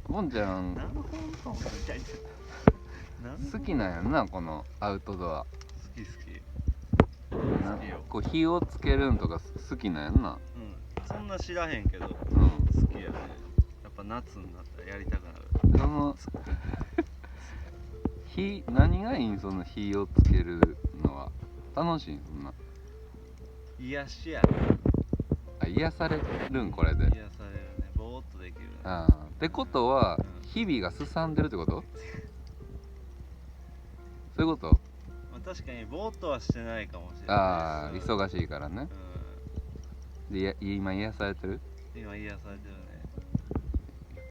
ボンちゃん何の本当みたいな。好きなんやんな、このアウトドア。好き好き。な好きよ。こう火をつけるんとか好きなんやんな。うん。そんな知らへんけど、うん。好きやね。やっぱ夏になったらやりたくなる。その火、何がいいん、その火をつけるのは。楽しいん、そんな。癒しやね。あ、癒されるん、これで。癒されるね。ぼーっとできるね。ああ、ってことは、うん日々がすさんでるってこと？そういうこと？まあ、確かにぼーっとはしてないかもしれない。ああ、忙しいからね。うん。で、今癒されてる？今癒されてるね。